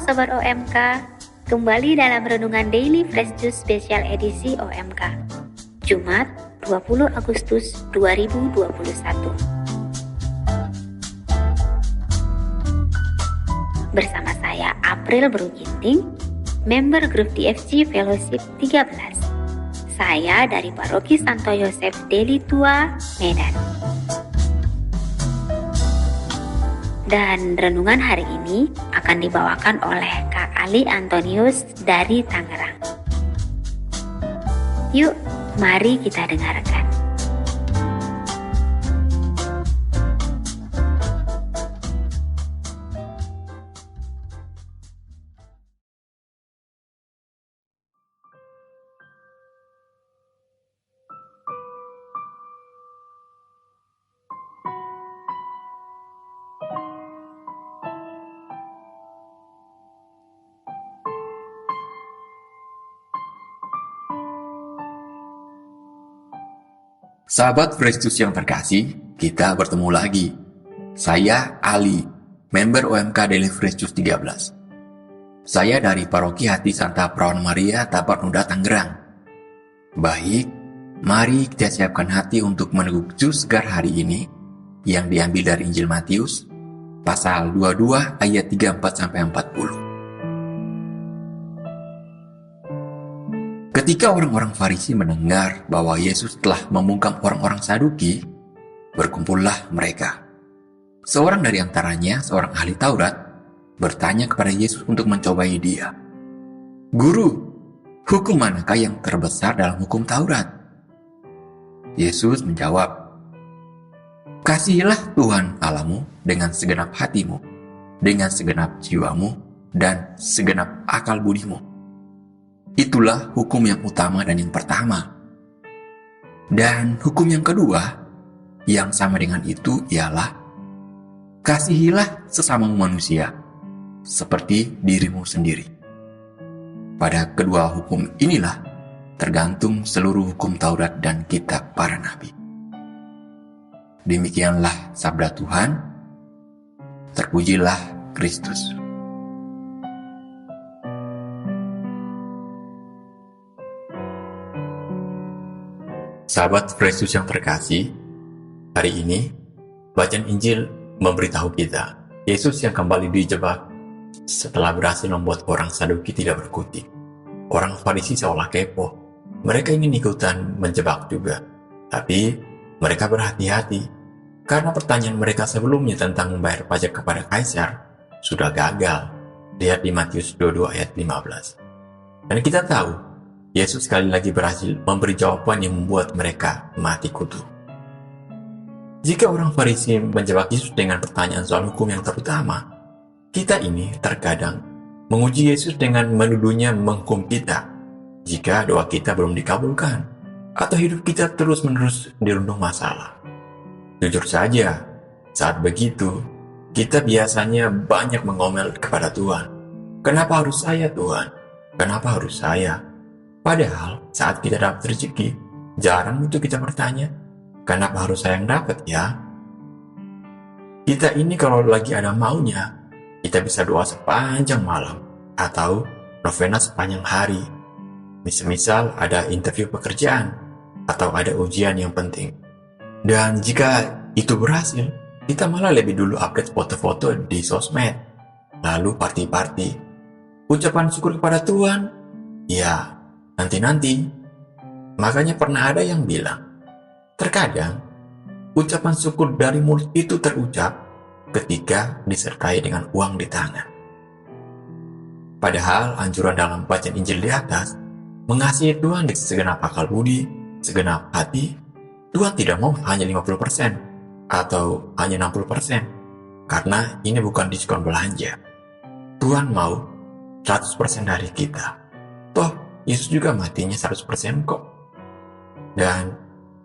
Sobat OMK, kembali dalam Renungan Daily Fresh Juice Spesial Edisi OMK, Jumat 20 Agustus 2021. Bersama saya April Beruginting, member grup DFG Fellowship 13. Saya dari Paroki Santo Yosef Deli Tua, Medan. Dan renungan hari ini akan dibawakan oleh Kak Ali Antonius dari Tangerang. Yuk, mari kita dengarkan. Sahabat Fresh Juice yang terkasih, kita bertemu lagi. Saya Ali, member OMK Daily Fresh Juice 13. Saya dari Paroki Hati Santa Perawan Maria, Tapak Nuda, Tangerang. Baik, mari kita siapkan hati untuk meneguk jus segar hari ini yang diambil dari Injil Matius, pasal 22 ayat 34-40. Ketika orang-orang Farisi mendengar bahwa Yesus telah membungkam orang-orang Saduki, berkumpullah mereka. Seorang dari antaranya, seorang ahli Taurat, bertanya kepada Yesus untuk mencobai dia. "Guru, hukum manakah yang terbesar dalam hukum Taurat?" Yesus menjawab, "Kasihilah Tuhan Allahmu dengan segenap hatimu, dengan segenap jiwamu, dan segenap akal budimu. Itulah hukum yang utama dan yang pertama. Dan hukum yang kedua, yang sama dengan itu ialah, kasihilah sesama manusia, seperti dirimu sendiri." Pada kedua hukum inilah tergantung seluruh hukum Taurat dan kitab para nabi. Demikianlah sabda Tuhan. Terpujilah Kristus. Sahabat Fresh Juice yang terkasih, hari ini bacaan Injil memberitahu kita Yesus yang kembali dijebak setelah berhasil membuat orang Saduki tidak berkutik. Orang Farisi seolah kepo. Mereka ingin ikutan menjebak juga. Tapi mereka berhati-hati karena pertanyaan mereka sebelumnya tentang membayar pajak kepada Kaisar sudah gagal. Lihat di Matius 22 ayat 15. Dan kita tahu Yesus sekali lagi berhasil memberi jawaban yang membuat mereka mati kutu. Jika orang Farisi menjebak Yesus dengan pertanyaan soal hukum yang terutama, kita ini terkadang menguji Yesus dengan menuduhnya menghukum kita jika doa kita belum dikabulkan atau hidup kita terus-menerus dirundung masalah. Jujur saja, saat begitu, kita biasanya banyak mengomel kepada Tuhan. "Kenapa harus saya, Tuhan? Kenapa harus saya?" Padahal saat kita dapat rezeki, jarang itu kita bertanya, "Kenapa harus saya yang dapat ya?" Kita ini kalau lagi ada maunya, kita bisa doa sepanjang malam atau novena sepanjang hari. Misal ada interview pekerjaan atau ada ujian yang penting. Dan jika itu berhasil, kita malah lebih dulu update foto-foto di sosmed. Lalu party-party. Ucapan syukur kepada Tuhan, ya nanti-nanti. Makanya pernah ada yang bilang, terkadang ucapan syukur dari mulut itu terucap ketika disertai dengan uang di tangan. Padahal anjuran dalam bacaan Injil di atas, mengasihi Tuhan di segenap akal budi, segenap hati, Tuhan tidak mau hanya 50% atau hanya 60%, karena ini bukan diskon belanja. Tuhan mau 100% dari kita. Toh, Yesus juga matinya 100% kok. Dan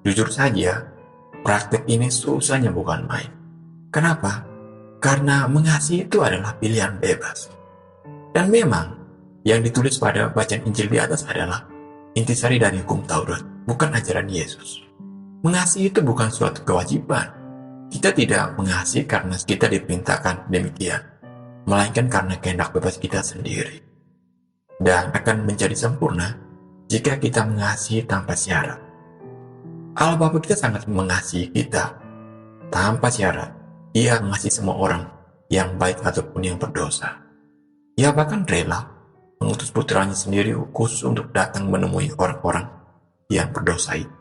jujur saja, praktek ini susahnya bukan main. Kenapa? Karena mengasihi itu adalah pilihan bebas. Dan memang, yang ditulis pada bacaan Injil di atas adalah intisari dari hukum Taurat, bukan ajaran Yesus. Mengasihi itu bukan suatu kewajiban. Kita tidak mengasihi karena kita diperintahkan demikian. melainkan karena kehendak bebas kita sendiri. Dan akan menjadi sempurna jika kita mengasihi tanpa syarat. Allah Bapa kita sangat mengasihi kita tanpa syarat. Ia mengasihi semua orang yang baik ataupun yang berdosa. Ia bahkan rela mengutus putranya sendiri khusus untuk datang menemui orang-orang yang berdosa itu.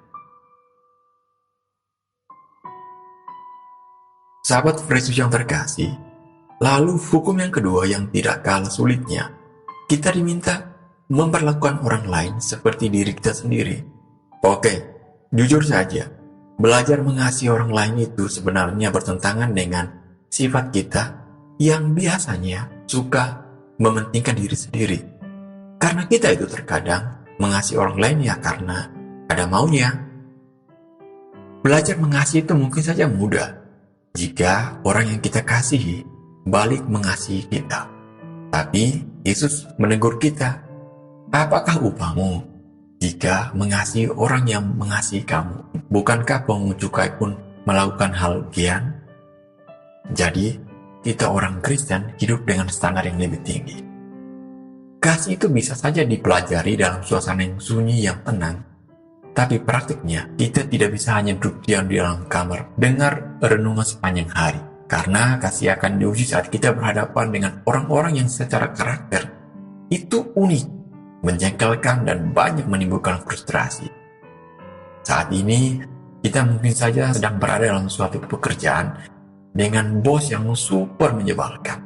Sahabat Yesus yang terkasih, lalu hukum yang kedua yang tidak kalah sulitnya, kita diminta memperlakukan orang lain seperti diri kita sendiri. Oke, jujur saja, belajar mengasihi orang lain itu sebenarnya bertentangan dengan sifat kita yang biasanya suka mementingkan diri sendiri. Karena kita itu terkadang mengasihi orang lain ya karena ada maunya. Belajar mengasihi itu mungkin saja mudah jika orang yang kita kasihi balik mengasihi kita. Tapi Yesus menegur kita, apakah upahmu jika mengasihi orang yang mengasihi kamu? Bukankah pemungut cukai pun melakukan hal demikian? Jadi, kita orang Kristen hidup dengan standar yang lebih tinggi. Kasih itu bisa saja dipelajari dalam suasana yang sunyi, yang tenang. Tapi praktiknya, kita tidak bisa hanya duduk diam di dalam kamar, dengar renungan sepanjang hari. Karena kasih akan diuji saat kita berhadapan dengan orang-orang yang secara karakter itu unik, menjengkelkan, dan banyak menimbulkan frustrasi. Saat ini, kita mungkin saja sedang berada dalam suatu pekerjaan dengan bos yang super menyebalkan.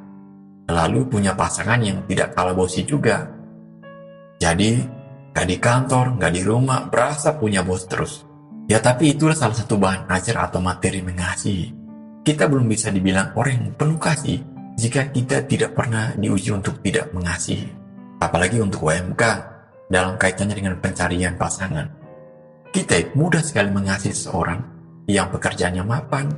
Lalu punya pasangan yang tidak kalah bosi juga. Jadi, gak di kantor, gak di rumah, berasa punya bos terus. Ya tapi itulah salah satu bahan ajar atau materi mengasihi. Kita belum bisa dibilang orang yang penuh kasih jika kita tidak pernah diuji untuk tidak mengasihi. Apalagi untuk UMK dalam kaitannya dengan pencarian pasangan. Kita mudah sekali mengasihi seseorang yang pekerjaannya mapan,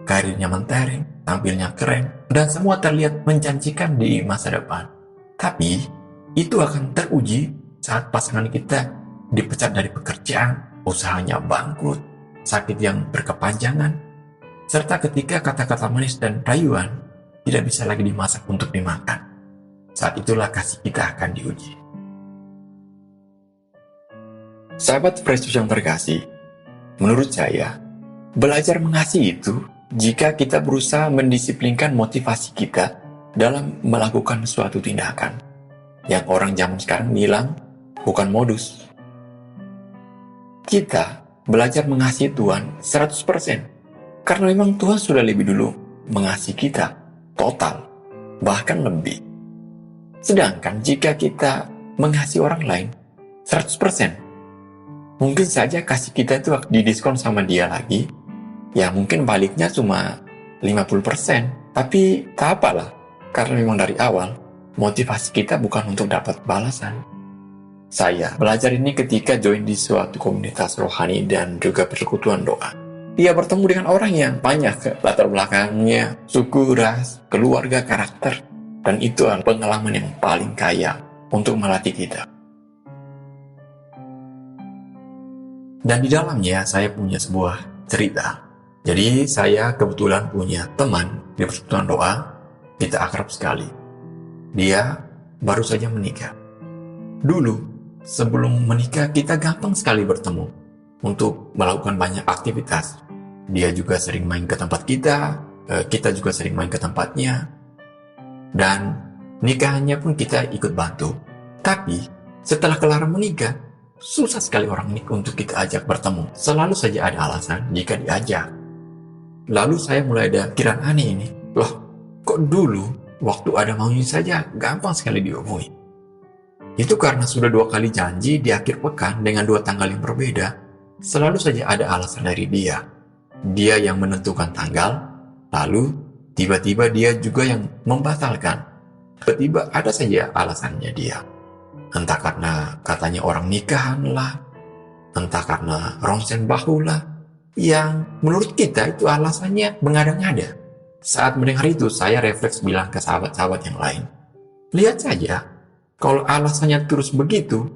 karirnya mentereng, tampilnya keren, dan semua terlihat menjanjikan di masa depan. Tapi itu akan teruji saat pasangan kita dipecat dari pekerjaan, usahanya bangkrut, sakit yang berkepanjangan, serta ketika kata-kata manis dan rayuan tidak bisa lagi dimasak untuk dimakan. Saat itulah kasih kita akan diuji. Sahabat Yesus yang terkasih, menurut saya, belajar mengasihi itu jika kita berusaha mendisiplinkan motivasi kita dalam melakukan suatu tindakan. Yang orang zaman sekarang bilang, bukan modus. Kita belajar mengasihi Tuhan 100%. Karena memang Tuhan sudah lebih dulu mengasihi kita, total, bahkan lebih. Sedangkan jika kita mengasihi orang lain 100%, mungkin saja kasih kita itu didiskon sama dia lagi, ya mungkin baliknya cuma 50%, tapi tak apalah, karena memang dari awal, motivasi kita bukan untuk dapat balasan. Saya belajar ini ketika join di suatu komunitas rohani dan juga persekutuan doa. Dia bertemu dengan orang yang banyak latar belakangnya, suku, ras, keluarga, karakter. Dan itu adalah pengalaman yang paling kaya untuk melatih kita. Dan di dalamnya saya punya sebuah cerita. Jadi saya kebetulan punya teman di persekutuan doa, kita akrab sekali. Dia baru saja menikah. Dulu, sebelum menikah kita gampang sekali bertemu untuk melakukan banyak aktivitas. Dia juga sering main ke tempat kita juga sering main ke tempatnya. Dan nikahannya pun kita ikut bantu. Tapi setelah kelar menikah, susah sekali orang ini untuk kita ajak bertemu. Selalu saja ada alasan jika diajak. Lalu saya mulai ada pikiran aneh ini. Loh, kok dulu waktu ada maunya saja gampang sekali dihubungi? Itu karena sudah 2 kali janji di akhir pekan dengan 2 tanggal yang berbeda. Selalu saja ada alasan dari dia. Dia yang menentukan tanggal, lalu tiba-tiba dia juga yang membatalkan. Tiba-tiba ada saja alasannya dia. Entah karena katanya orang nikahan lah, entah karena ronsen bahu lah, yang menurut kita itu alasannya mengada-ngada. Saat mendengar itu, saya refleks bilang ke sahabat-sahabat yang lain, lihat saja, kalau alasannya terus begitu,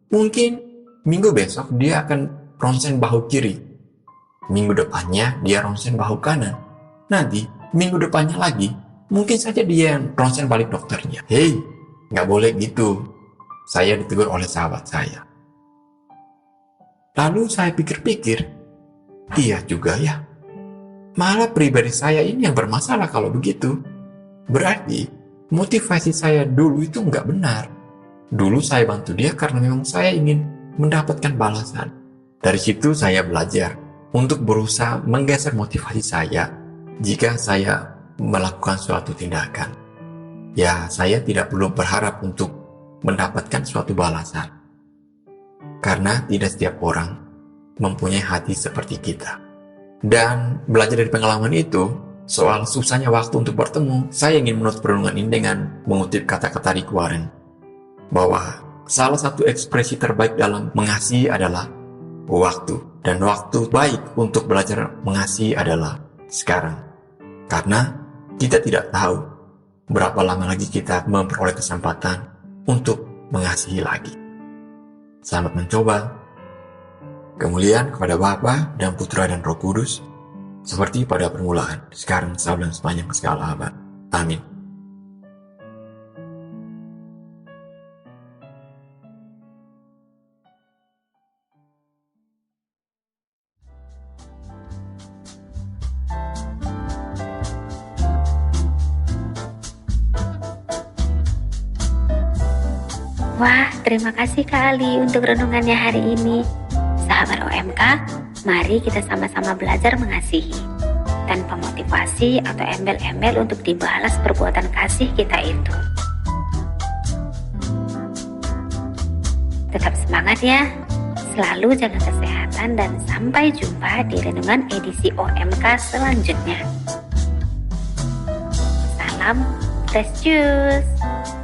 mungkin minggu besok dia akan ronsen bahu kiri. Minggu depannya dia ronsen bahu kanan. Nanti minggu depannya lagi Mungkin saja dia yang ronsen balik dokternya. Hei, nggak boleh gitu. Saya ditegur oleh sahabat saya. Lalu saya pikir-pikir, iya juga ya. Malah pribadi saya ini yang bermasalah kalau begitu. Berarti motivasi saya dulu itu nggak benar. Dulu saya bantu dia karena memang saya ingin mendapatkan balasan. Dari situ saya belajar untuk berusaha menggeser motivasi saya jika saya melakukan suatu tindakan. Ya, saya tidak perlu berharap untuk mendapatkan suatu balasan. Karena tidak setiap orang mempunyai hati seperti kita. Dan belajar dari pengalaman itu, soal susahnya waktu untuk bertemu, saya ingin menutup perenungan ini dengan mengutip kata-kata Rick Warren, bahwa salah satu ekspresi terbaik dalam mengasihi adalah waktu. Dan waktu baik untuk belajar mengasihi adalah sekarang. Karena kita tidak tahu berapa lama lagi kita memperoleh kesempatan untuk mengasihi lagi. Selamat mencoba. Kemuliaan kepada Bapa dan Putra dan Roh Kudus, seperti pada permulaan, sekarang, selalu, dan sepanjang segala abad. Amin. Wah, terima kasih Kak Ali untuk renungannya hari ini. Sahabat OMK, mari kita sama-sama belajar mengasihi. Tanpa motivasi atau embel-embel untuk dibalas perbuatan kasih kita itu. Tetap semangat ya. Selalu jaga kesehatan dan sampai jumpa di renungan edisi OMK selanjutnya. Salam Fresh Juice.